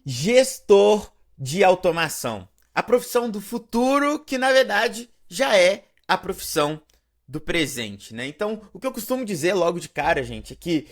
Gestor de automação. A profissão do futuro, que na verdade já é a profissão do presente, né? Então, o que eu costumo dizer logo de cara, gente, é que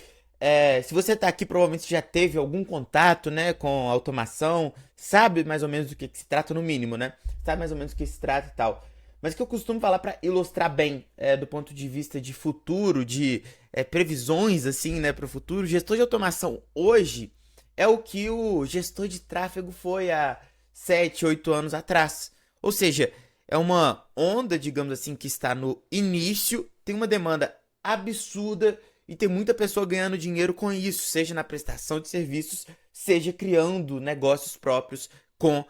se você está aqui, provavelmente já teve algum contato, né, com automação, sabe mais ou menos do que se trata, no mínimo, né? Sabe mais ou menos do que se trata e tal. Mas o que eu costumo falar para ilustrar bem, do ponto de vista de futuro, de previsões, assim, né, para o futuro, gestor de automação hoje é o que o gestor de tráfego foi há 7, 8 anos atrás. Ou seja, é uma onda, digamos assim, que está no início, tem uma demanda absurda e tem muita pessoa ganhando dinheiro com isso, seja na prestação de serviços, seja criando negócios próprios com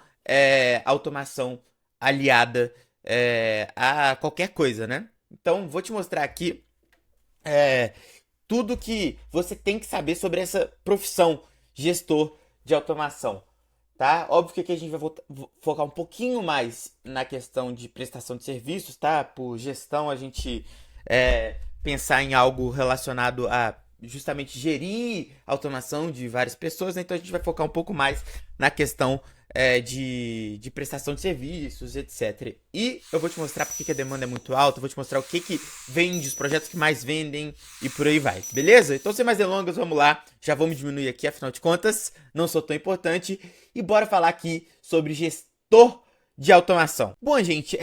automação aliada a qualquer coisa, né? Então, vou te mostrar aqui é, tudo que você tem que saber sobre essa profissão, gestor de automação, tá? Óbvio que aqui a gente vai focar um pouquinho mais na questão de prestação de serviços, tá? Por gestão, a gente pensar em algo relacionado a justamente gerir a automação de várias pessoas, né? Então a gente vai focar um pouco mais na questão de prestação de serviços, etc. E eu vou te mostrar porque que a demanda é muito alta, eu vou te mostrar o que vende, os projetos que mais vendem e por aí vai, beleza? Então, sem mais delongas, vamos lá. Já vamos diminuir aqui, afinal de contas, não sou tão importante. E bora falar aqui sobre gestor de automação. Bom, gente,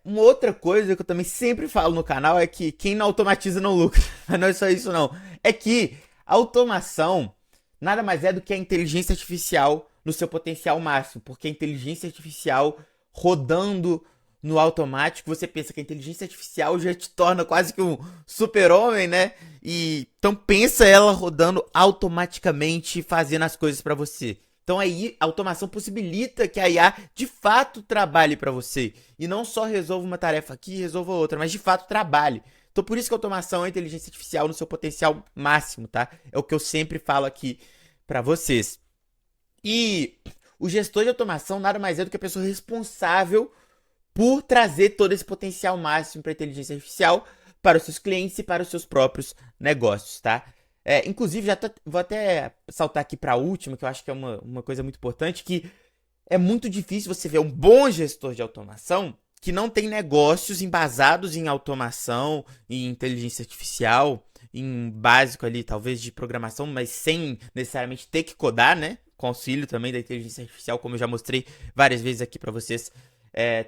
uma outra coisa que eu também sempre falo no canal é que quem não automatiza não lucra. Mas não é só isso, não. É que a automação nada mais é do que a inteligência artificial no seu potencial máximo, porque a inteligência artificial rodando no automático, você pensa que a inteligência artificial já te torna quase que um super-homem, né? E então pensa ela rodando automaticamente, fazendo as coisas para você. Então aí a automação possibilita que a IA de fato trabalhe para você e não só resolva uma tarefa aqui e resolva outra, mas de fato trabalhe. Então por isso que a automação é a inteligência artificial no seu potencial máximo, tá? É o que eu sempre falo aqui para vocês. E o gestor de automação nada mais é do que a pessoa responsável por trazer todo esse potencial máximo para a inteligência artificial para os seus clientes e para os seus próprios negócios, tá? Inclusive, vou até saltar aqui para a última, que eu acho que é uma coisa muito importante, que é muito difícil você ver um bom gestor de automação que não tem negócios embasados em automação, em inteligência artificial, em básico ali, talvez de programação, mas sem necessariamente ter que codar, né? Com auxílio também da inteligência artificial, como eu já mostrei várias vezes aqui para vocês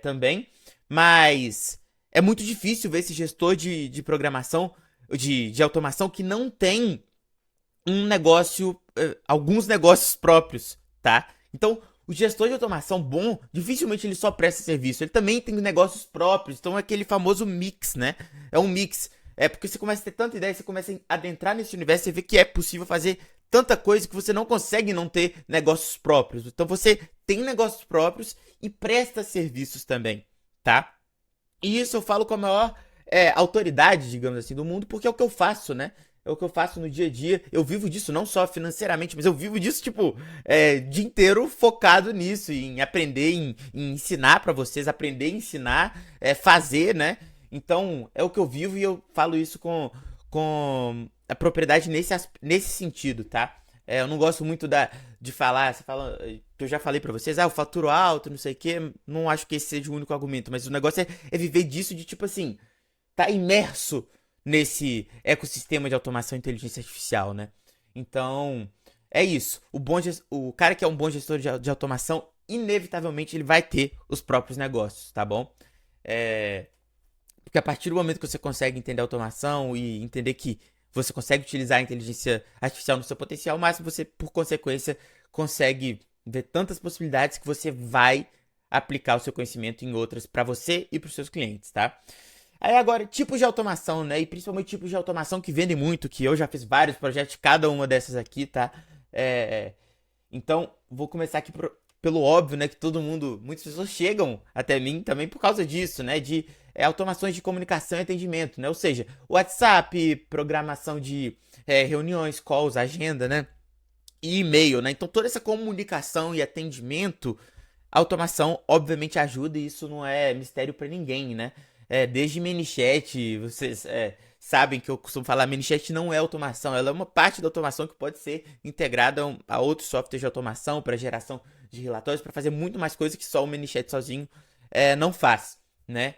também. Mas é muito difícil ver esse gestor de programação, de automação, que não tem um negócio, alguns negócios próprios, tá? Então, o gestor de automação bom, dificilmente ele só presta serviço, ele também tem negócios próprios, então é aquele famoso mix, né? É um mix. É porque você começa a ter tanta ideia, você começa a adentrar nesse universo e vê que é possível fazer tanta coisa que você não consegue não ter negócios próprios. Então você tem negócios próprios e presta serviços também, tá? E isso eu falo com a maior autoridade, digamos assim, do mundo, porque é o que eu faço, né? É o que eu faço no dia a dia. Eu vivo disso não só financeiramente, mas eu vivo disso, tipo, o dia inteiro focado nisso, em aprender, em ensinar pra vocês, aprender, ensinar, fazer, né? Então, é o que eu vivo e eu falo isso com a propriedade nesse sentido, tá? Eu não gosto muito de falar, você fala, que eu já falei pra vocês, eu faturo alto, não sei o quê, não acho que esse seja o único argumento, mas o negócio é viver disso de tipo assim, tá imerso nesse ecossistema de automação e inteligência artificial, né? Então, é isso. O cara que é um bom gestor de automação, inevitavelmente ele vai ter os próprios negócios, tá bom? É, porque a partir do momento que você consegue entender a automação e entender que você consegue utilizar a inteligência artificial no seu potencial máximo, você, por consequência, consegue ver tantas possibilidades que você vai aplicar o seu conhecimento em outras para você e para os seus clientes, tá? Aí agora, tipos de automação, né? E principalmente tipos de automação que vendem muito, que eu já fiz vários projetos, cada uma dessas aqui, tá? Então, vou começar aqui pelo óbvio, né? Que todo mundo, muitas pessoas chegam até mim também por causa disso, né? De automações de comunicação e atendimento, né? Ou seja, WhatsApp, programação de reuniões, calls, agenda, né? E e-mail, né? Então, toda essa comunicação e atendimento, a automação, obviamente, ajuda e isso não é mistério para ninguém, né? desde ManyChat, vocês sabem que eu costumo falar, ManyChat não é automação, ela é uma parte da automação que pode ser integrada a outros softwares de automação para geração de relatórios, para fazer muito mais coisa que só o ManyChat sozinho não faz, né?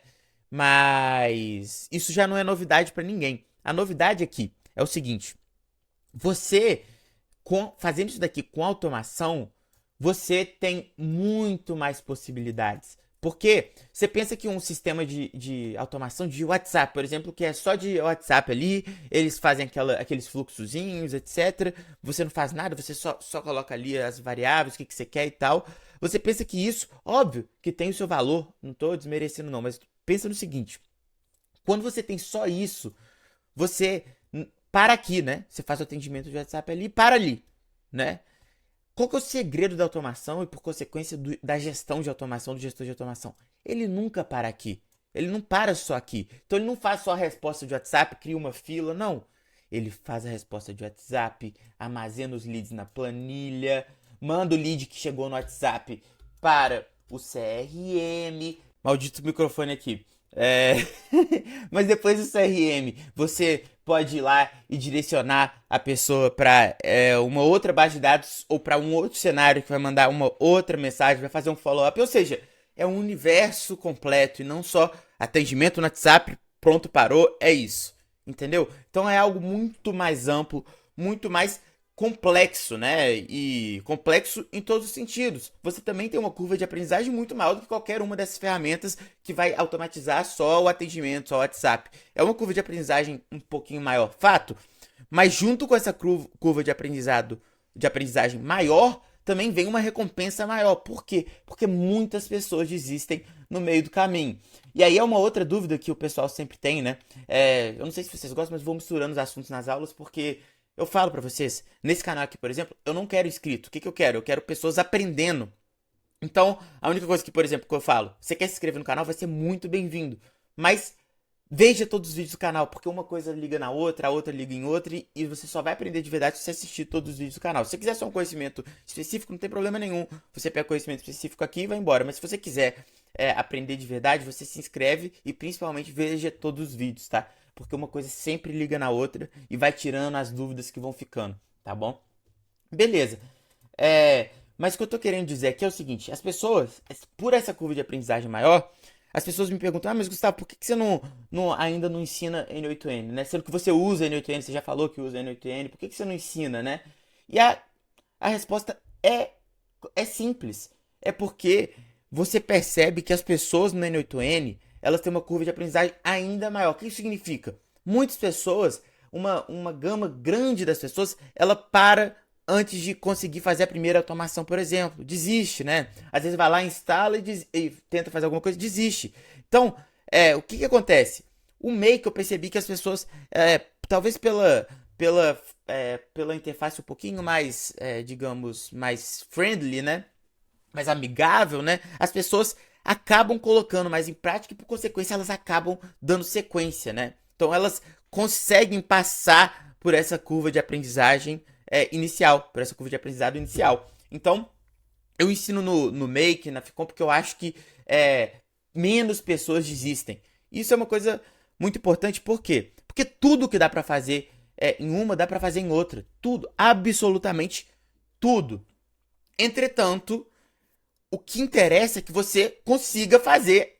Mas isso já não é novidade para ninguém. A novidade aqui é o seguinte: você fazendo isso daqui com automação, você tem muito mais possibilidades. Porque você pensa que um sistema de automação de WhatsApp, por exemplo, que é só de WhatsApp ali, eles fazem aqueles fluxozinhos, etc. Você não faz nada, você só coloca ali as variáveis, o que você quer e tal. Você pensa que isso, óbvio, que tem o seu valor, não estou desmerecendo não, mas pensa no seguinte: quando você tem só isso, você para aqui, né? Você faz o atendimento de WhatsApp ali e para ali, né? Qual que é o segredo da automação e, por consequência, da gestão de automação, do gestor de automação? Ele nunca para aqui. Ele não para só aqui. Então, ele não faz só a resposta de WhatsApp, cria uma fila, não. Ele faz a resposta de WhatsApp, armazena os leads na planilha, manda o lead que chegou no WhatsApp para o CRM. Maldito microfone aqui. Mas depois do CRM, você pode ir lá e direcionar a pessoa para uma outra base de dados ou para um outro cenário que vai mandar uma outra mensagem, vai fazer um follow-up. Ou seja, é um universo completo e não só atendimento no WhatsApp, pronto, parou, é isso. Entendeu? Então é algo muito mais amplo, muito mais complexo, né? E complexo em todos os sentidos. Você também tem uma curva de aprendizagem muito maior do que qualquer uma dessas ferramentas que vai automatizar só o atendimento, só o WhatsApp. É uma curva de aprendizagem um pouquinho maior, fato. Mas junto com essa curva de aprendizagem maior, também vem uma recompensa maior. Por quê? Porque muitas pessoas desistem no meio do caminho. E aí é uma outra dúvida que o pessoal sempre tem, né? Eu não sei se vocês gostam, mas vou misturando os assuntos nas aulas porque eu falo pra vocês, nesse canal aqui, por exemplo, eu não quero inscrito. O que eu quero? Eu quero pessoas aprendendo. Então, a única coisa que, por exemplo, que eu falo, você quer se inscrever no canal, vai ser muito bem-vindo. Mas veja todos os vídeos do canal, porque uma coisa liga na outra, a outra liga em outra, e você só vai aprender de verdade se você assistir todos os vídeos do canal. Se você quiser só um conhecimento específico, não tem problema nenhum. Você pega conhecimento específico aqui e vai embora. Mas se você quiser aprender de verdade, você se inscreve e principalmente veja todos os vídeos, tá? Porque uma coisa sempre liga na outra e vai tirando as dúvidas que vão ficando, tá bom? Beleza. Mas o que eu tô querendo dizer aqui é o seguinte: as pessoas, por essa curva de aprendizagem maior, as pessoas me perguntam, mas Gustavo, por que você ainda não ensina N8N, né? Sendo que você usa N8N, você já falou que usa N8N, por que você não ensina, né? E a resposta é simples. É porque você percebe que as pessoas no N8N, elas têm uma curva de aprendizagem ainda maior. O que isso significa? Muitas pessoas, uma gama grande das pessoas, ela para antes de conseguir fazer a primeira automação, por exemplo. Desiste, né? Às vezes vai lá, instala e tenta fazer alguma coisa, desiste. Então, o que acontece? O Make, eu percebi que as pessoas, talvez pela interface um pouquinho mais, digamos, mais friendly, né? Mais amigável, né? As pessoas acabam colocando mais em prática e, por consequência, elas acabam dando sequência, né? Então, elas conseguem passar por essa curva de aprendizagem inicial, por essa curva de aprendizado inicial. Então, eu ensino no Make, na Ficom, porque eu acho que menos pessoas desistem. Isso é uma coisa muito importante, por quê? Porque tudo que dá pra fazer em uma, dá pra fazer em outra. Tudo, absolutamente tudo. Entretanto, o que interessa é que você consiga fazer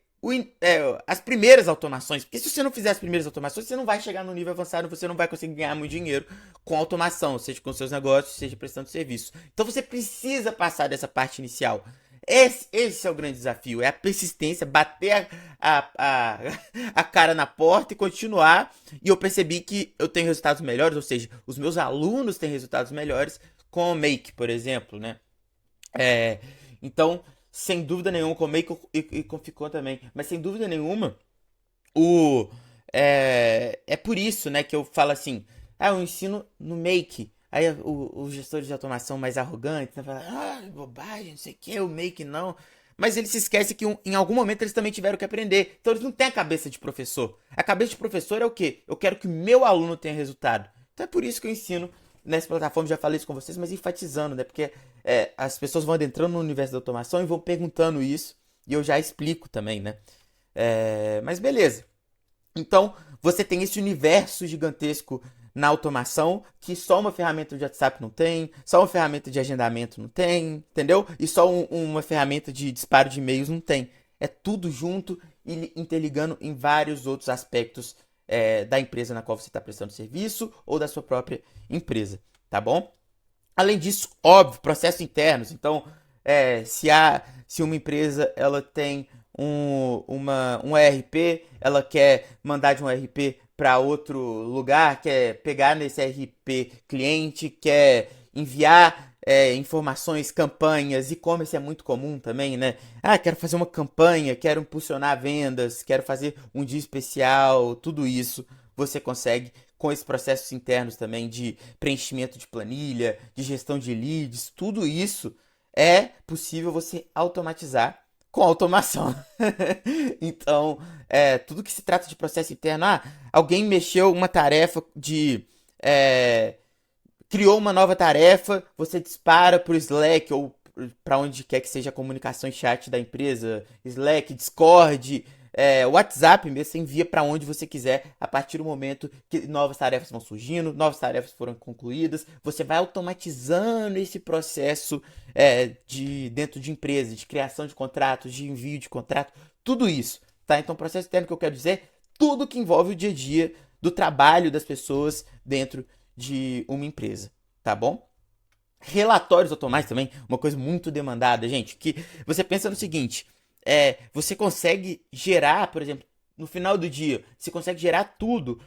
as primeiras automações. Porque se você não fizer as primeiras automações, você não vai chegar no nível avançado, você não vai conseguir ganhar muito dinheiro com automação, seja com seus negócios, seja prestando serviço. Então você precisa passar dessa parte inicial. Esse é o grande desafio, é a persistência, bater a cara na porta e continuar. E eu percebi que eu tenho resultados melhores, ou seja, os meus alunos têm resultados melhores com o Make, por exemplo, né? Então, sem dúvida nenhuma, com o Make e com o Ficom também, mas sem dúvida nenhuma, é por isso, né, que eu falo assim, eu ensino no Make. Aí os gestores de automação mais arrogantes, né, falam, bobagem, não sei o que, o Make não. Mas eles se esquecem que em algum momento eles também tiveram que aprender. Então eles não têm a cabeça de professor. A cabeça de professor é o quê? Eu quero que o meu aluno tenha resultado. Então é por isso que eu ensino nessa plataforma, já falei isso com vocês, mas enfatizando, né? Porque as pessoas vão adentrando no universo da automação e vão perguntando isso. E eu já explico também, né? Mas beleza. Então, você tem esse universo gigantesco na automação que só uma ferramenta de WhatsApp não tem, só uma ferramenta de agendamento não tem, entendeu? E só uma ferramenta de disparo de e-mails não tem. É tudo junto e interligando em vários outros aspectos da empresa na qual você está prestando serviço ou da sua própria empresa, tá bom? Além disso, óbvio, processos internos. Então, se uma empresa ela tem um ERP, ela quer mandar de um ERP para outro lugar, quer pegar nesse ERP cliente, quer enviar informações, campanhas, e-commerce é muito comum também, né? Ah, quero fazer uma campanha, quero impulsionar vendas, quero fazer um dia especial, tudo isso você consegue com esses processos internos também de preenchimento de planilha, de gestão de leads, tudo isso é possível você automatizar com automação. Então, tudo que se trata de processo interno, alguém mexeu uma tarefa criou uma nova tarefa, você dispara por Slack ou para onde quer que seja a comunicação em chat da empresa, Slack, Discord, WhatsApp mesmo, você envia para onde você quiser a partir do momento que novas tarefas vão surgindo, novas tarefas foram concluídas, você vai automatizando esse processo dentro de empresa, de criação de contratos, de envio de contrato, tudo isso, tá? Então, processo interno que eu quero dizer, tudo que envolve o dia a dia do trabalho das pessoas dentro de uma empresa, tá bom? Relatórios automáticos também, uma coisa muito demandada, gente, que você pensa no seguinte, você consegue gerar, por exemplo, no final do dia, você consegue gerar tudo.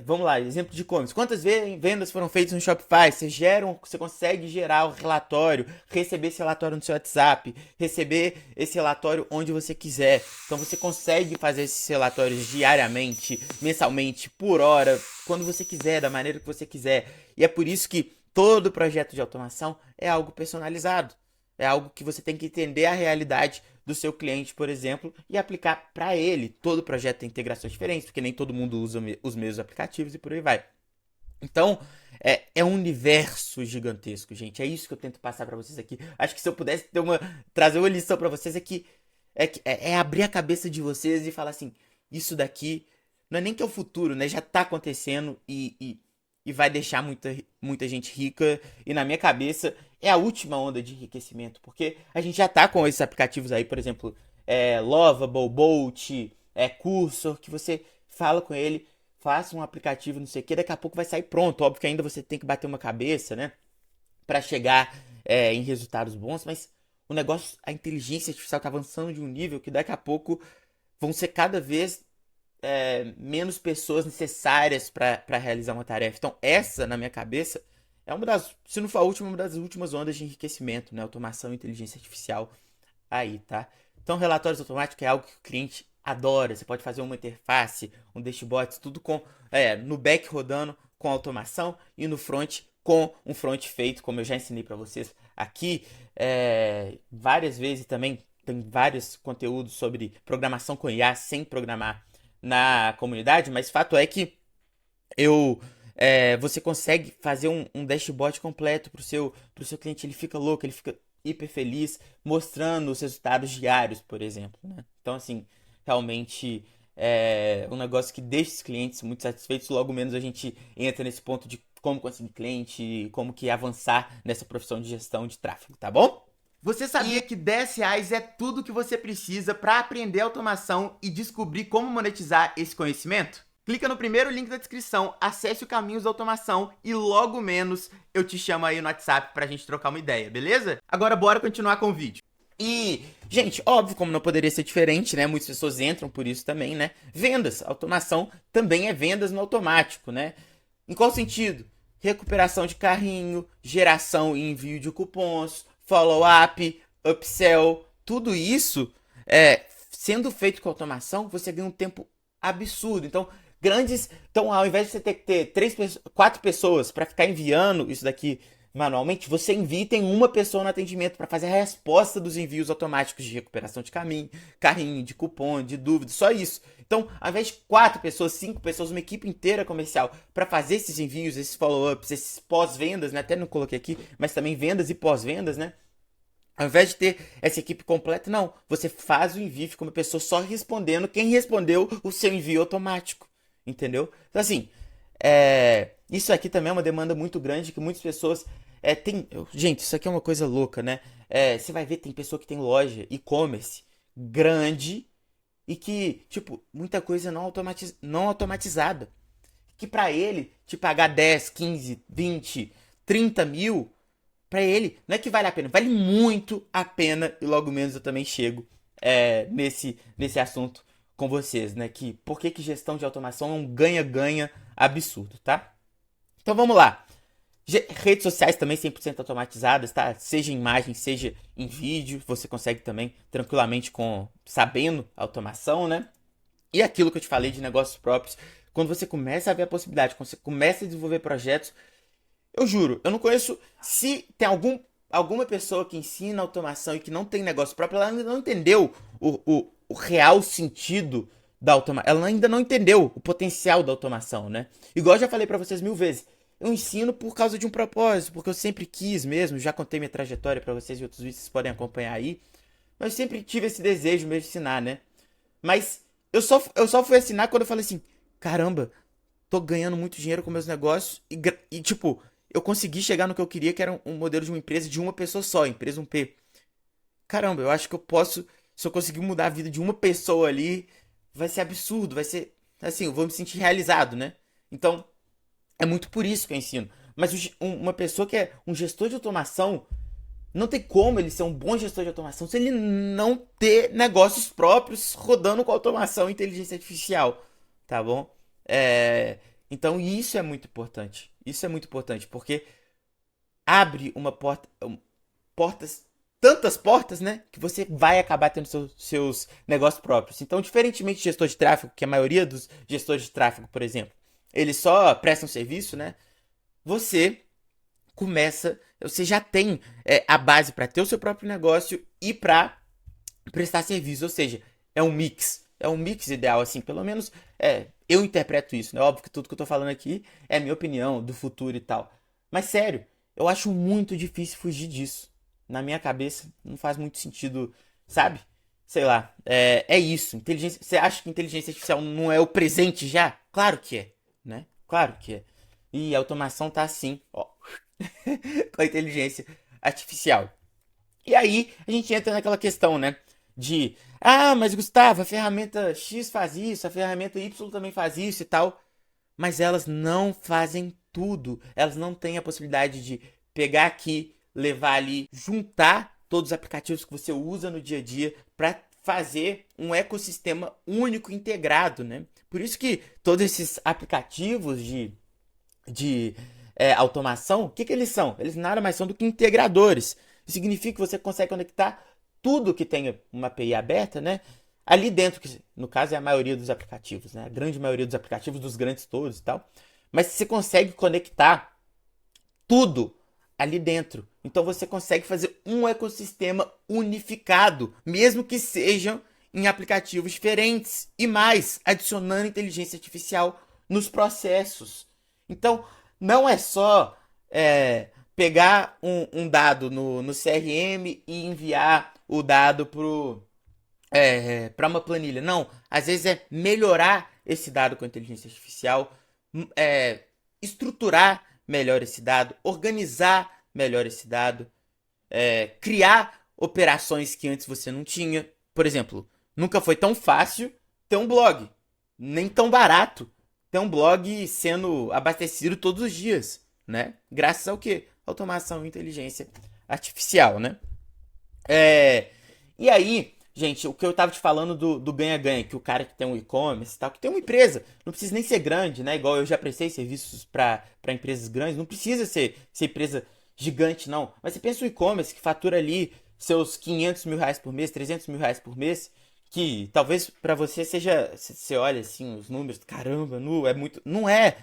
Vamos lá, exemplo de e-commerce. Quantas vendas foram feitas no Shopify? Você consegue gerar o relatório, receber esse relatório no seu WhatsApp, receber esse relatório onde você quiser. Então você consegue fazer esses relatórios diariamente, mensalmente, por hora, quando você quiser, da maneira que você quiser. E é por isso que todo projeto de automação é algo personalizado. É algo que você tem que entender a realidade do seu cliente, por exemplo, e aplicar para ele. Todo projeto tem integrações diferentes, porque nem todo mundo usa os mesmos aplicativos e por aí vai. Então, é um universo gigantesco, gente. É isso que eu tento passar para vocês aqui. Acho que se eu pudesse trazer uma lição para vocês é abrir a cabeça de vocês e falar assim, isso daqui não é nem que é o futuro, né? Já tá acontecendo e vai deixar muita gente rica. E na minha cabeça é a última onda de enriquecimento, porque a gente já tá com esses aplicativos aí, por exemplo, Lovable, Bolt, Cursor, que você fala com ele, faça um aplicativo, não sei o que, daqui a pouco vai sair pronto. Óbvio que ainda você tem que bater uma cabeça, né, para chegar em resultados bons, mas o negócio, a inteligência artificial tá avançando de um nível que daqui a pouco vão ser cada vez menos pessoas necessárias para realizar uma tarefa. Então, essa, na minha cabeça, é uma das, se não for a última, uma das últimas ondas de enriquecimento, né? Automação e inteligência artificial aí, tá? Então, relatórios automáticos é algo que o cliente adora. Você pode fazer uma interface, um dashboard, tudo no back rodando com automação e no front com um front feito, como eu já ensinei para vocês aqui várias vezes. Também tem vários conteúdos sobre programação com IA sem programar na comunidade, mas fato é que você consegue fazer um dashboard completo pro seu cliente. Ele fica louco, ele fica hiper feliz mostrando os resultados diários, por exemplo, né? Então, assim, realmente é um negócio que deixa os clientes muito satisfeitos. Logo menos a gente entra nesse ponto de como conseguir cliente, como que avançar nessa profissão de gestão de tráfego, tá bom? Você sabia que R$10 é tudo que você precisa para aprender automação e descobrir como monetizar esse conhecimento? Clica no primeiro link da descrição, acesse o Caminhos da Automação e logo menos eu te chamo aí no WhatsApp pra gente trocar uma ideia, beleza? Agora bora continuar com o vídeo. E, gente, óbvio, como não poderia ser diferente, né? Muitas pessoas entram por isso também, né? Vendas, automação também é vendas no automático, né? Em qual sentido? Recuperação de carrinho, geração e envio de cupons, follow-up, upsell, tudo isso sendo feito com automação, você ganha um tempo absurdo. Então, ao invés de você ter que ter 4 pessoas para ficar enviando isso daqui manualmente, você envia e tem uma pessoa no atendimento para fazer a resposta dos envios automáticos de recuperação de carrinho, de cupom, de dúvidas, só isso. Então, ao invés de 4 pessoas, 5 pessoas, uma equipe inteira comercial para fazer esses envios, esses follow-ups, esses pós-vendas, né? Até não coloquei aqui, mas também vendas e pós-vendas, né? Ao invés de ter essa equipe completa, não. Você faz o envio, fica uma pessoa só respondendo quem respondeu o seu envio automático. Entendeu? Então, assim, isso aqui também é uma demanda muito grande que muitas pessoas. Gente, isso aqui é uma coisa louca, né? Você vai ver, tem pessoa que tem loja, e-commerce, grande e que, tipo, muita coisa não automatizada. Que pra ele, te pagar 10, 15, 20, 30 mil, pra ele, não é que vale a pena, vale muito a pena, e logo menos eu também chego nesse assunto com vocês, né? Que por que gestão de automação é um ganha-ganha absurdo, tá? Então vamos lá. Redes sociais também 100% automatizadas, tá? Seja em imagem, seja em vídeo, você consegue também tranquilamente sabendo automação, né? E aquilo que eu te falei de negócios próprios, quando você começa a ver a possibilidade, quando você começa a desenvolver projetos, eu juro, eu não conheço. Se tem alguma pessoa que ensina automação e que não tem negócio próprio, ela ainda não entendeu o real sentido da automação. Ela ainda não entendeu o potencial da automação, né? Igual eu já falei pra vocês 1000 vezes. Eu ensino por causa de um propósito, porque eu sempre quis mesmo. Já contei minha trajetória pra vocês e outros vídeos, vocês podem acompanhar aí. Mas eu sempre tive esse desejo mesmo de ensinar, né? Mas eu só fui assinar quando eu falei assim: caramba, tô ganhando muito dinheiro com meus negócios e tipo, eu consegui chegar no que eu queria, que era um modelo de uma empresa de uma pessoa só, empresa um p. Caramba, eu acho que eu posso, se eu conseguir mudar a vida de uma pessoa ali, vai ser absurdo, vai ser, assim, eu vou me sentir realizado, né? Então, é muito por isso que eu ensino. Mas uma pessoa que é um gestor de automação, não tem como ele ser um bom gestor de automação se ele não ter negócios próprios rodando com automação e inteligência artificial, tá bom? Então isso é muito importante. Isso é muito importante porque abre uma porta, portas, tantas portas, né, que você vai acabar tendo seus negócios próprios. Então, diferentemente de gestor de tráfego, que a maioria dos gestores de tráfego, por exemplo, eles só prestam serviço, né? Você você já tem a base para ter o seu próprio negócio e para prestar serviço, ou seja, é um mix ideal, assim, pelo menos eu interpreto isso, né? Óbvio que tudo que eu tô falando aqui é minha opinião do futuro e tal, mas sério, eu acho muito difícil fugir disso. Na minha cabeça não faz muito sentido, sabe? Sei lá, é isso. Inteligência, você acha que inteligência artificial não é o presente já? Claro que é, né? Claro que é. E a automação tá assim, ó, com a inteligência artificial. E aí a gente entra naquela questão, né? Mas Gustavo, a ferramenta X faz isso, a ferramenta Y também faz isso e tal. Mas elas não fazem tudo. Elas não têm a possibilidade de pegar aqui, levar ali, juntar todos os aplicativos que você usa no dia a dia para fazer um ecossistema único integrado, né? Por isso que todos esses aplicativos de automação, o que eles são? Eles nada mais são do que integradores. Isso significa que você consegue conectar tudo que tenha uma API aberta, né? Ali dentro, que no caso é a maioria dos aplicativos, né? A grande maioria dos aplicativos, dos grandes todos e tal. Mas você consegue conectar tudo ali dentro. Então você consegue fazer um ecossistema unificado, mesmo que sejam em aplicativos diferentes. E mais, adicionando inteligência artificial nos processos. Então, não é só pegar um dado no CRM e enviar o dado para uma planilha. Não, às vezes é melhorar esse dado com a inteligência artificial, estruturar melhor esse dado, organizar melhor esse dado, criar operações que antes você não tinha. Por exemplo, nunca foi tão fácil ter um blog, nem tão barato ter um blog sendo abastecido todos os dias, né? Graças ao quê? Automação e inteligência artificial, né? E aí, gente, o que eu tava te falando do ganha-ganha, que o cara que tem um e-commerce e tal, que tem uma empresa, não precisa nem ser grande, né? Igual eu já prestei serviços para empresas grandes, não precisa ser empresa gigante, não. Mas você pensa o e-commerce que fatura ali seus 500 mil reais por mês, 300 mil reais por mês, que talvez para você seja, você olha assim os números, caramba, é muito, não é.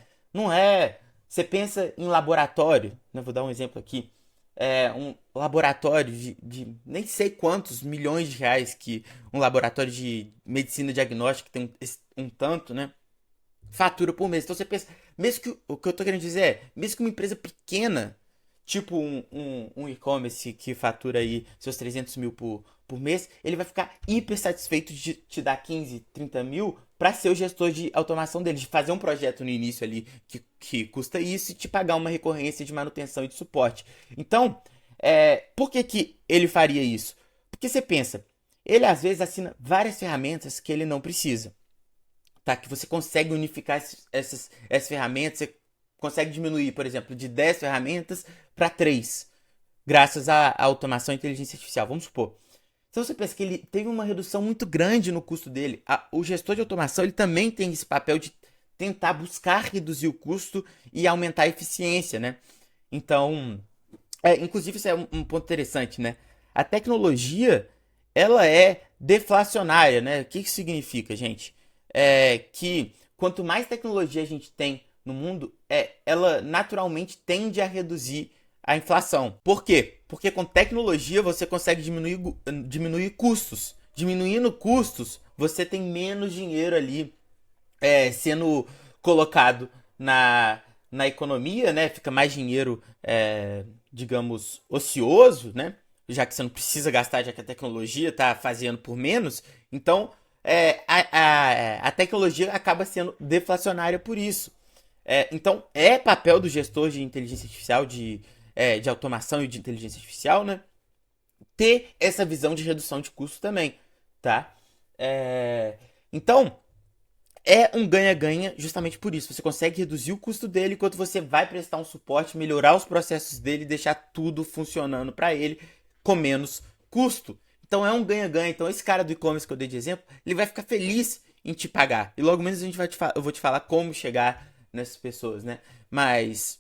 Você pensa em laboratório, né? Vou dar um exemplo aqui, um laboratório de nem sei quantos milhões de reais que um laboratório de medicina diagnóstica tem um tanto, né? Fatura por mês. Então você pensa, mesmo que o que eu tô querendo dizer mesmo que uma empresa pequena tipo um e-commerce que fatura aí seus 300 mil por mês, ele vai ficar hiper satisfeito de te dar 15, 30 mil para ser o gestor de automação dele, de fazer um projeto no início ali que custa isso e te pagar uma recorrência de manutenção e de suporte. Então, por que ele faria isso? Porque você pensa, ele às vezes assina várias ferramentas que ele não precisa, tá? Que você consegue unificar essas ferramentas, você consegue diminuir, por exemplo, de 10 ferramentas para 3, graças à automação e inteligência artificial. Vamos supor. Se você pensa que ele teve uma redução muito grande no custo dele, o gestor de automação ele também tem esse papel de tentar buscar reduzir o custo e aumentar a eficiência, né? Então, inclusive isso é um ponto interessante, né? A tecnologia, ela é deflacionária, né? O que isso significa, gente? Que quanto mais tecnologia a gente tem no mundo, ela naturalmente tende a reduzir a inflação. Por quê? Porque com tecnologia você consegue diminuir custos. Diminuindo custos, você tem menos dinheiro ali sendo colocado na economia, né? Fica mais dinheiro, digamos, ocioso, né? Já que você não precisa gastar, já que a tecnologia está fazendo por menos. Então, a tecnologia acaba sendo deflacionária por isso. Então, é papel do gestor de inteligência artificial, de automação e de inteligência artificial, né? Ter essa visão de redução de custo também, tá? Então, é um ganha-ganha justamente por isso. Você consegue reduzir o custo dele enquanto você vai prestar um suporte, melhorar os processos dele e deixar tudo funcionando para ele com menos custo. Então é um ganha-ganha. Então esse cara do e-commerce que eu dei de exemplo, ele vai ficar feliz em te pagar. E logo menos eu vou te falar como chegar nessas pessoas, né? Mas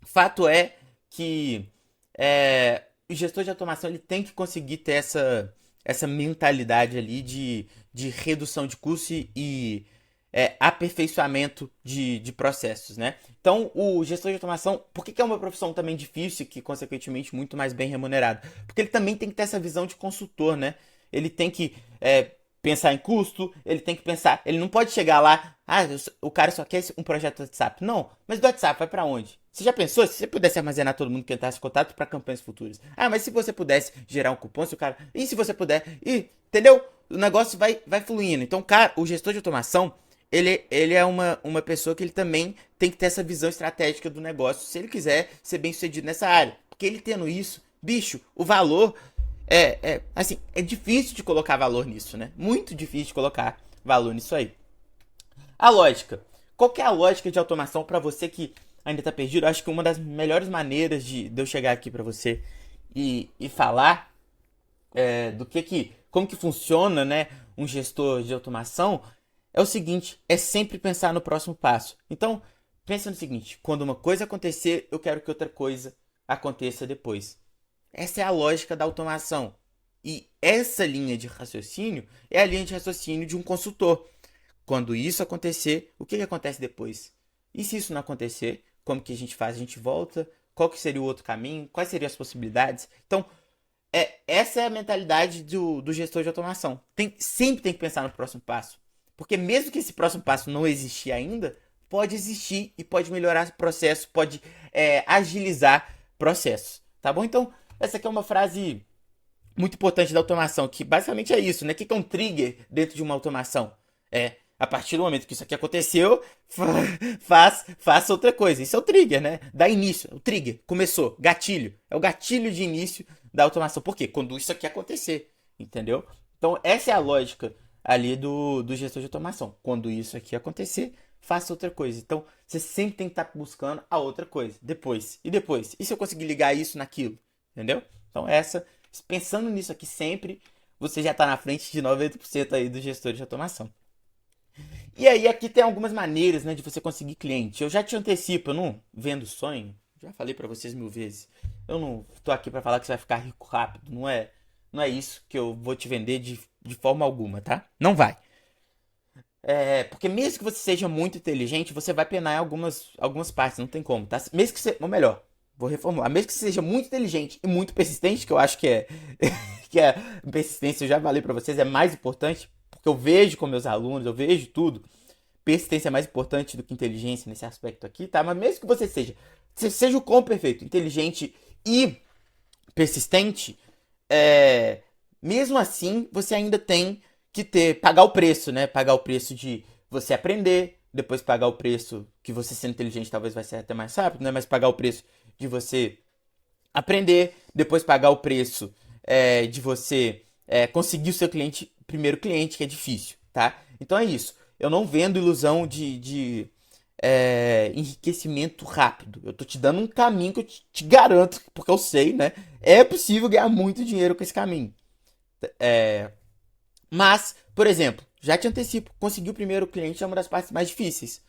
fato é que o gestor de automação ele tem que conseguir ter essa mentalidade ali de redução de custo e aperfeiçoamento de processos, né? Então, o gestor de automação, por que é uma profissão também difícil e que, consequentemente, muito mais bem remunerada? Porque ele também tem que ter essa visão de consultor, né? Ele tem que pensar em custo, ele tem que pensar, ele não pode chegar lá, o cara só quer um projeto do WhatsApp. Não, mas do WhatsApp vai para onde? Você já pensou se você pudesse armazenar todo mundo que entrasse em contato para campanhas futuras? Mas se você pudesse gerar um cupom, se o cara... E se você puder? Entendeu? O negócio vai fluindo. Então, cara, o gestor de automação, ele é uma pessoa que ele também tem que ter essa visão estratégica do negócio se ele quiser ser bem sucedido nessa área. Porque ele tendo isso, bicho, o valor assim, é difícil de colocar valor nisso, né? Muito difícil de colocar valor nisso aí. A lógica. Qual que é a lógica de automação para você que ainda tá perdido? Eu acho que uma das melhores maneiras de eu chegar aqui para você e falar como que funciona, né, um gestor de automação é o seguinte, é sempre pensar no próximo passo. Então, pensa no seguinte, quando uma coisa acontecer, eu quero que outra coisa aconteça depois. Essa é a lógica da automação. E essa linha de raciocínio é a linha de raciocínio de um consultor. Quando isso acontecer, o que acontece depois? E se isso não acontecer, como que a gente faz? A gente volta? Qual que seria o outro caminho? Quais seriam as possibilidades? Então, essa é a mentalidade do gestor de automação. Sempre tem que pensar no próximo passo. Porque mesmo que esse próximo passo não existir ainda, pode existir e pode melhorar o processo, pode agilizar processos. Tá bom? Então, essa aqui é uma frase muito importante da automação, que basicamente é isso, né? O que é um trigger dentro de uma automação? A partir do momento que isso aqui aconteceu, faça outra coisa. Isso é o trigger, né? Dá início. O trigger. Começou. Gatilho. É o gatilho de início da automação. Por quê? Quando isso aqui acontecer. Entendeu? Então, essa é a lógica ali do gestor de automação. Quando isso aqui acontecer, faça outra coisa. Então, você sempre tem que estar buscando a outra coisa. Depois. E depois? E se eu conseguir ligar isso naquilo? Entendeu? Então, pensando nisso aqui sempre, você já está na frente de 90% aí dos gestores de automação. E aí, aqui tem algumas maneiras, né, de você conseguir cliente. Eu já te antecipo, eu não vendo sonho. Já falei para vocês 1000 vezes. Eu não tô aqui para falar que você vai ficar rico rápido. Não é isso que eu vou te vender de forma alguma, tá? Não vai. Porque mesmo que você seja muito inteligente, você vai penar em algumas partes, não tem como, tá? Mesmo que você... Ou melhor, vou reformular. Mesmo que você seja muito inteligente e muito persistente, que eu acho que que a persistência, eu já falei para vocês, é mais importante. Porque eu vejo com meus alunos, eu vejo tudo. Persistência é mais importante do que inteligência nesse aspecto aqui, tá? Mas mesmo que você seja seja o quão perfeito, inteligente e persistente, mesmo assim, você ainda tem que pagar o preço, né? Pagar o preço de você aprender, depois pagar o preço que você sendo inteligente talvez vai ser até mais rápido, né? Mas pagar o preço de você aprender, depois pagar o preço de você conseguir o seu primeiro cliente, que é difícil, tá? Então é isso. Eu não vendo ilusão de enriquecimento rápido. Eu tô te dando um caminho que eu te garanto, porque eu sei, né? É possível ganhar muito dinheiro com esse caminho. Mas, por exemplo, já te antecipo, conseguir o primeiro cliente é uma das partes mais difíceis.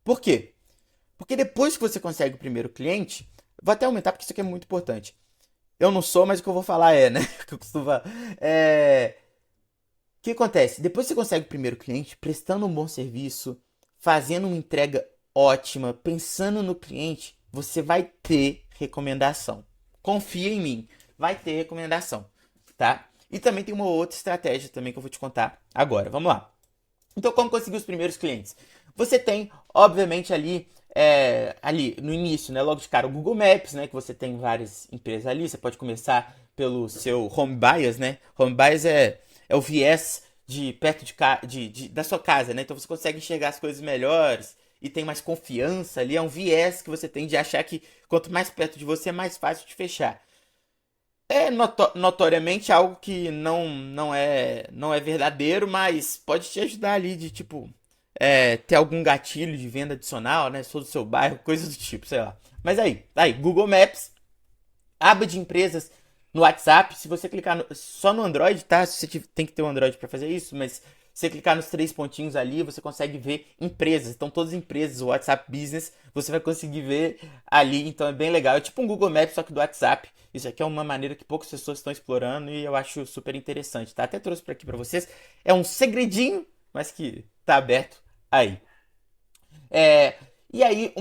Por quê? Porque depois que você consegue o primeiro cliente, vou até aumentar porque isso aqui é muito importante. Eu não sou, mas o que eu vou falar né? O que eu costumo falar. O que acontece? Depois que você consegue o primeiro cliente, prestando um bom serviço, fazendo uma entrega ótima, pensando no cliente, você vai ter recomendação. Confia em mim, vai ter recomendação, tá? E também tem uma outra estratégia também que eu vou te contar agora. Vamos lá. Então, como conseguir os primeiros clientes? Você tem, obviamente, ali no início, né, logo de cara, o Google Maps, né, que você tem várias empresas ali. Você pode começar pelo seu Home Bias, né? Home Bias é o viés de perto da sua casa, né? Então você consegue enxergar as coisas melhores e tem mais confiança ali. É um viés que você tem de achar que quanto mais perto de você é mais fácil de fechar. É notoriamente algo que não é verdadeiro, mas pode te ajudar ali de tipo ter algum gatilho de venda adicional, né? Sou do seu bairro, coisa do tipo, sei lá. Mas aí, Google Maps, aba de empresas no WhatsApp. Se você clicar só no Android, tá? Você tem que ter um Android para fazer isso, mas se você clicar nos três pontinhos ali, você consegue ver empresas. Então, todas as empresas, o WhatsApp Business, você vai conseguir ver ali. Então, é bem legal. É tipo um Google Maps, só que do WhatsApp. Isso aqui é uma maneira que poucas pessoas estão explorando e eu acho super interessante, tá? Até trouxe para aqui para vocês. É um segredinho, mas que tá aberto aí. É, e aí,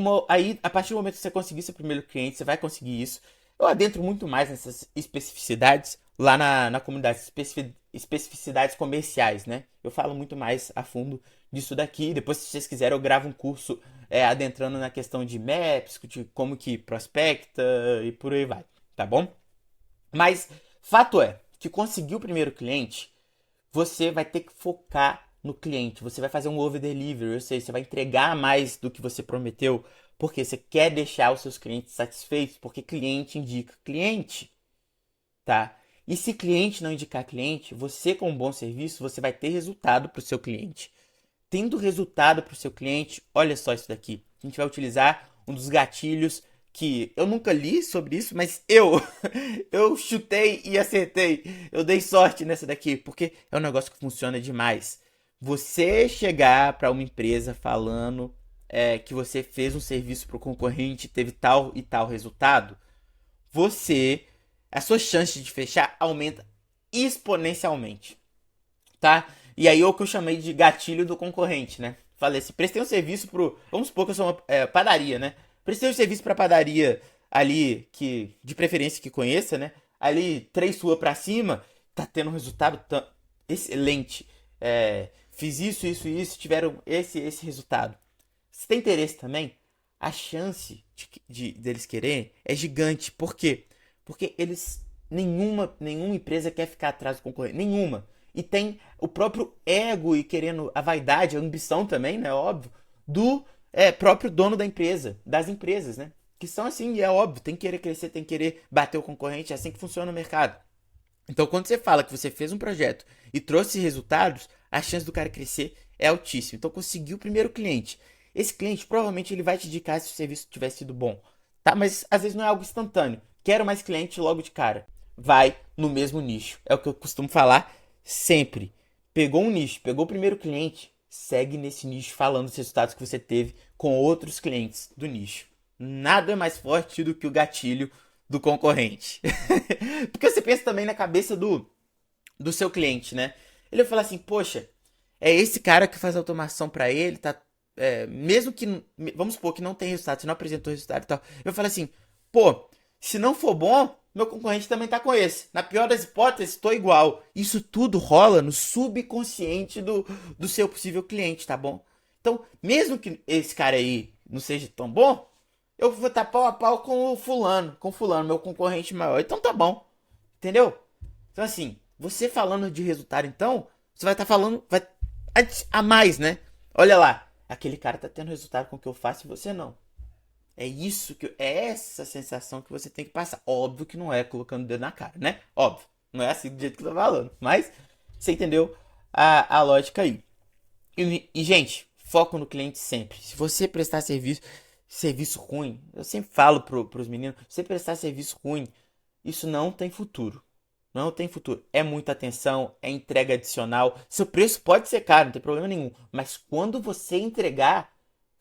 a partir do momento que você conseguir seu primeiro cliente, você vai conseguir isso. Eu adentro muito mais nessas especificidades lá na comunidade, especificidades comerciais, né? Eu falo muito mais a fundo disso daqui. Depois, se vocês quiserem, eu gravo um curso adentrando na questão de maps, de como que prospecta e por aí vai, tá bom? Mas fato é que conseguir o primeiro cliente, você vai ter que focar no cliente. Você vai fazer um over delivery, ou seja, você vai entregar mais do que você prometeu, porque você quer deixar os seus clientes satisfeitos, porque cliente indica cliente, tá? E se cliente não indicar cliente, você com um bom serviço, você vai ter resultado para o seu cliente. Tendo resultado para o seu cliente, olha só isso daqui. A gente vai utilizar um dos gatilhos que eu nunca li sobre isso, mas eu chutei e acertei. Eu dei sorte nessa daqui, porque é um negócio que funciona demais. Você chegar para uma empresa falando que você fez um serviço para o concorrente, teve tal e tal resultado, a sua chance de fechar aumenta exponencialmente, tá? E aí é o que eu chamei de gatilho do concorrente, né? Falei assim, prestei um serviço pro... Vamos supor que eu sou uma padaria, né? Prestei um serviço pra padaria ali, que de preferência que conheça, né? Ali, 3 ruas pra cima, tá tendo um resultado excelente. Fiz isso, tiveram esse resultado. Se tem interesse também, a chance deles querer é gigante. Por quê? Porque nenhuma empresa quer ficar atrás do concorrente. Nenhuma. E tem o próprio ego e querendo a vaidade, a ambição também, né? Óbvio, do próprio dono da empresa, das empresas, né? Que são assim, e é óbvio, tem que querer crescer, tem que querer bater o concorrente, é assim que funciona o mercado. Então, quando você fala que você fez um projeto e trouxe resultados, a chance do cara crescer é altíssima. Então, conseguiu o primeiro cliente. Esse cliente provavelmente ele vai te indicar se o serviço tiver sido bom, tá? Mas às vezes não é algo instantâneo. Quero mais cliente logo de cara. Vai no mesmo nicho. É o que eu costumo falar sempre. Pegou um nicho, pegou o primeiro cliente, segue nesse nicho falando dos resultados que você teve com outros clientes do nicho. Nada é mais forte do que o gatilho do concorrente. Porque você pensa também na cabeça do seu cliente, né? Ele vai falar assim, poxa, é esse cara que faz automação para ele, tá? Mesmo que, vamos supor que não tem resultado, se não apresentou resultado e tal. Eu falo assim, pô, se não for bom, meu concorrente também tá com esse. Na pior das hipóteses, tô igual. Isso tudo rola no subconsciente do seu possível cliente, tá bom? Então, mesmo que esse cara aí não seja tão bom, eu vou estar pau a pau com o fulano, meu concorrente maior. Então tá bom, entendeu? Então assim, você falando de resultado, então, você vai estar falando vai a mais, né? Olha lá, aquele cara tá tendo resultado com o que eu faço e você não. É isso que é essa sensação que você tem que passar. Óbvio que não é colocando o dedo na cara, né? Óbvio, não é assim do jeito que eu tô falando, mas você entendeu a lógica aí. Gente, foco no cliente sempre. Se você prestar serviço ruim, eu sempre falo pros meninos, se você prestar serviço ruim, isso não tem futuro. Não tem futuro. É muita atenção, é entrega adicional. Seu preço pode ser caro, não tem problema nenhum. Mas quando você entregar,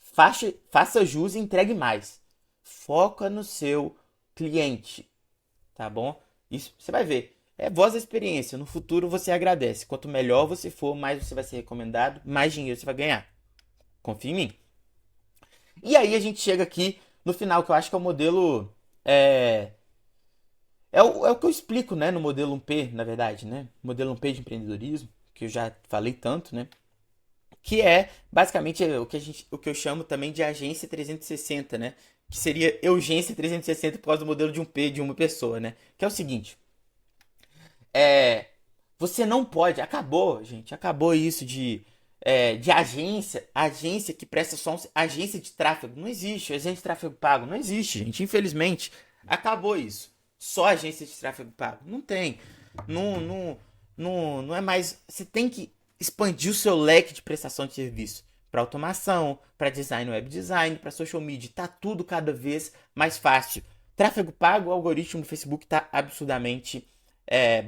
faça jus e entregue mais. Foca no seu cliente, tá bom? Isso você vai ver. É voz da experiência. No futuro você agradece. Quanto melhor você for, mais você vai ser recomendado, mais dinheiro você vai ganhar. Confia em mim. E aí a gente chega aqui no final, que eu acho que é o modelo. É o que eu explico, né, no modelo 1P, na verdade, né? Modelo 1P de empreendedorismo, que eu já falei tanto, né? Que é basicamente o que eu chamo também de agência 360, né? Que seria urgência 360 por causa do modelo de 1P de uma pessoa, né? Que é o seguinte, é, você não pode, acabou, gente, acabou isso de agência que presta só agência de tráfego, não existe, agência de tráfego pago, não existe, gente, infelizmente, acabou isso. Só agência de tráfego pago, não tem, não, não, não é mais, você tem que expandir o seu leque de prestação de serviço para automação, para design web design, para social media, tá tudo cada vez mais fácil. Tráfego pago, o algoritmo do Facebook tá absurdamente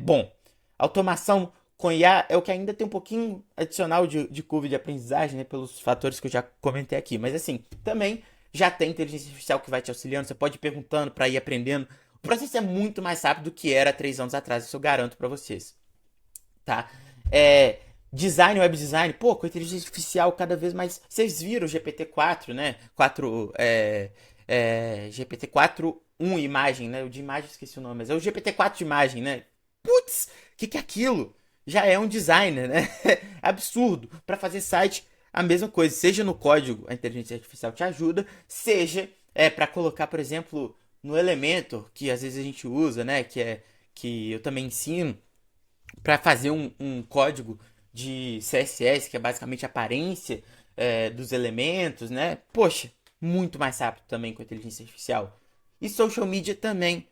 bom. Automação com IA é o que ainda tem um pouquinho adicional de curva de aprendizagem, né, pelos fatores que eu já comentei aqui. Mas assim, também já tem inteligência artificial que vai te auxiliando, você pode ir perguntando para ir aprendendo. O processo é muito mais rápido do que era 3 anos atrás, isso eu garanto para vocês, tá? Design, web design, pô, com inteligência artificial cada vez mais. Vocês viram o GPT-4, né? GPT-4 1 imagem, né? O de imagem esqueci o nome, mas é o GPT-4 de imagem, né? Putz, que é aquilo? Já é um designer, né? Absurdo. Para fazer site, a mesma coisa. Seja no código, a inteligência artificial te ajuda, seja para colocar, por exemplo, no Elementor, que às vezes a gente usa, né? Que eu também ensino para fazer um código de CSS, que é basicamente a aparência dos elementos, né? Poxa, muito mais rápido também com a inteligência artificial. E social media também.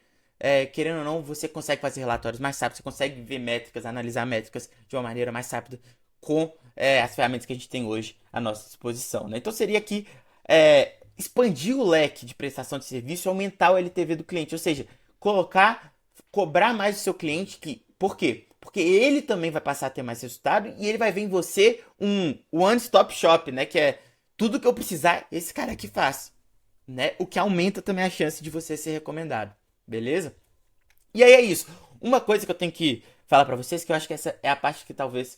Querendo ou não, você consegue fazer relatórios mais rápidos, você consegue ver métricas, analisar métricas de uma maneira mais rápida com as ferramentas que a gente tem hoje à nossa disposição. Né? Então seria aqui expandir o leque de prestação de serviço e aumentar o LTV do cliente, ou seja, cobrar mais do seu cliente. Por quê? Porque ele também vai passar a ter mais resultado e ele vai ver em você um one-stop shop, né? Que é tudo que eu precisar, esse cara aqui faz. Né? O que aumenta também a chance de você ser recomendado. Beleza? E aí é isso. Uma coisa que eu tenho que falar pra vocês, que eu acho que essa é a parte que talvez.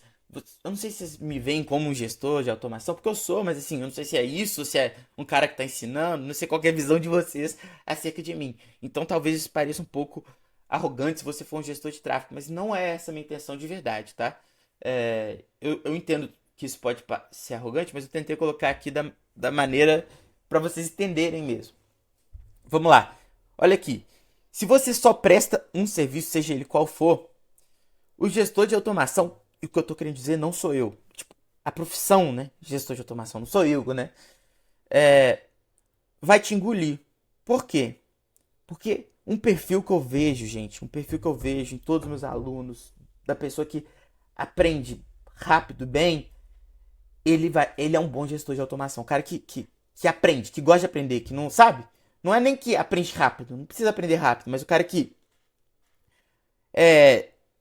Eu não sei se vocês me veem como um gestor de automação, porque eu sou, mas assim, eu não sei se é isso, se é um cara que tá ensinando, não sei qual é a visão de vocês acerca de mim. Então talvez isso pareça um pouco arrogante se você for um gestor de tráfego, mas não é essa a minha intenção de verdade, tá? Eu entendo que isso pode ser arrogante, mas eu tentei colocar aqui da maneira para vocês entenderem mesmo. Vamos lá. Olha aqui. Se você só presta um serviço, seja ele qual for, o gestor de automação, e o que eu tô querendo dizer não sou eu. Tipo, a profissão, né? Gestor de automação, não sou eu, né? Vai te engolir. Por quê? Porque um perfil que eu vejo, gente, um perfil que eu vejo em todos os meus alunos, da pessoa que aprende rápido, bem, ele é um bom gestor de automação. Um cara que aprende, que gosta de aprender, que não sabe. Não é nem que aprende rápido, não precisa aprender rápido, mas o cara que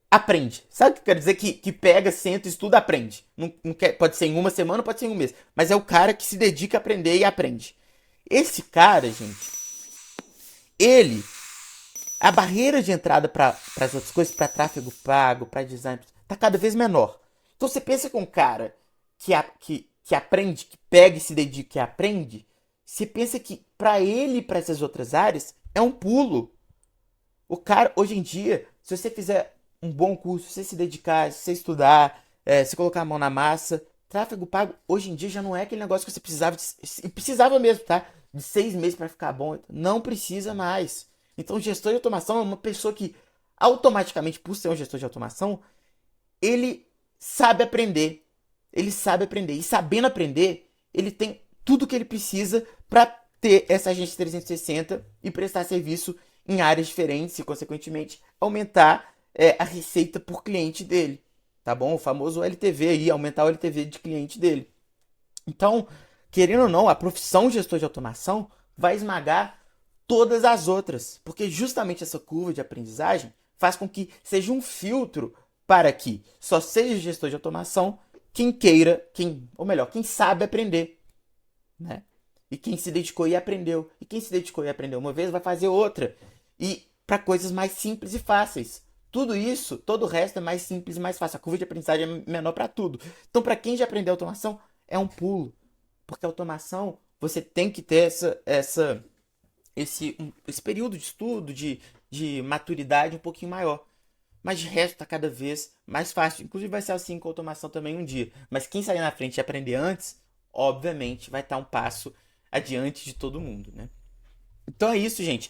aprende. Sabe o que eu quero dizer? Que pega, senta, estuda, aprende. Não pode ser em uma semana, pode ser em um mês. Mas é o cara que se dedica a aprender e aprende. Esse cara, gente, ele a barreira de entrada para as outras coisas, para tráfego pago, para design, tá cada vez menor. Então você pensa que um cara que aprende, que pega e se dedica e aprende, você pensa que para ele e para essas outras áreas é um pulo. O cara, hoje em dia, se você fizer um bom curso, se você se dedicar, se você estudar, se colocar a mão na massa, tráfego pago, hoje em dia já não é aquele negócio que você precisava mesmo, tá? de 6 meses para ficar bom. Não precisa mais. Então, o gestor de automação é uma pessoa que automaticamente, por ser um gestor de automação, ele sabe aprender. Ele sabe aprender. E sabendo aprender, ele tem tudo que ele precisa para ter essa agência 360 e prestar serviço em áreas diferentes e, consequentemente, aumentar a receita por cliente dele. Tá bom? O famoso LTV aí, aumentar o LTV de cliente dele. Então, querendo ou não, a profissão gestor de automação vai esmagar todas as outras, porque justamente essa curva de aprendizagem faz com que seja um filtro para que só seja gestor de automação quem queira, ou melhor, quem sabe aprender, né? E quem se dedicou e aprendeu. E quem se dedicou e aprendeu uma vez vai fazer outra. E para coisas mais simples e fáceis. Tudo isso, todo o resto é mais simples e mais fácil. A curva de aprendizagem é menor para tudo. Então, para quem já aprendeu automação, é um pulo. Porque a automação, você tem que ter esse período de estudo, de maturidade um pouquinho maior. Mas de resto tá cada vez mais fácil. Inclusive vai ser assim com a automação também um dia. Mas quem sair na frente e aprender antes, obviamente vai estar um passo adiante de todo mundo, né? Então é isso, gente.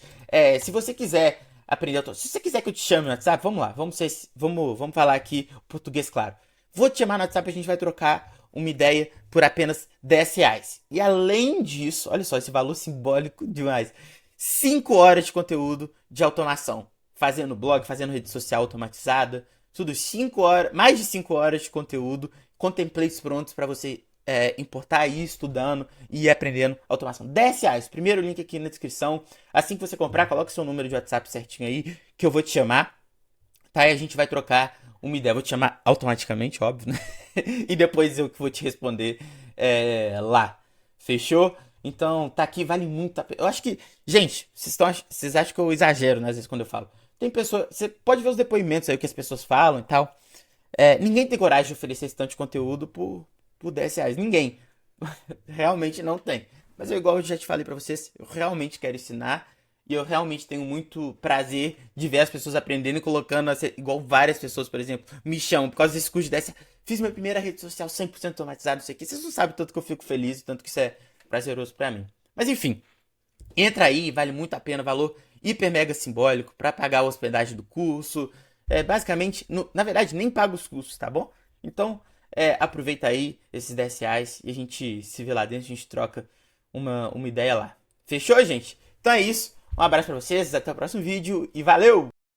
Se você quiser aprender automação, se você quiser que eu te chame no WhatsApp, vamos lá. Vamos falar aqui português claro. Vou te chamar no WhatsApp e a gente vai trocar uma ideia por apenas R$ 10. E além disso, olha só, esse valor simbólico demais. 5 horas de conteúdo de automação. Fazendo blog, fazendo rede social automatizada. Tudo 5 horas, mais de 5 horas de conteúdo, com templates prontos para você importar e ir estudando e ir aprendendo automação. R$ 10. Primeiro link aqui na descrição. Assim que você comprar, coloque seu número de WhatsApp certinho aí, que eu vou te chamar. Tá? E a gente vai trocar uma ideia. Vou te chamar automaticamente, óbvio, né? E depois eu que vou te responder lá. Fechou? Então, tá aqui, vale muito a pena. Eu acho que, gente, vocês acham que eu exagero, né, às vezes, quando eu falo. Tem pessoa, você pode ver os depoimentos aí, o que as pessoas falam e tal. Ninguém tem coragem de oferecer esse tanto de conteúdo por R$ 10. Ninguém. Realmente não tem. Mas igual eu já te falei pra vocês, eu realmente quero ensinar. E eu realmente tenho muito prazer de ver as pessoas aprendendo e colocando, igual várias pessoas, por exemplo, me chamam por causa desse curso de 10. Fiz minha primeira rede social 100% automatizada, não sei o que. Vocês não sabem o tanto que eu fico feliz, o tanto que isso é prazeroso pra mim. Mas enfim, entra aí, vale muito a pena, valor hiper mega simbólico pra pagar a hospedagem do curso. Basicamente, na verdade, nem paga os custos, tá bom? Então, aproveita aí esses R$ 10 e a gente se vê lá dentro, a gente troca uma ideia lá. Fechou, gente? Então é isso. Um abraço pra vocês, até o próximo vídeo e valeu!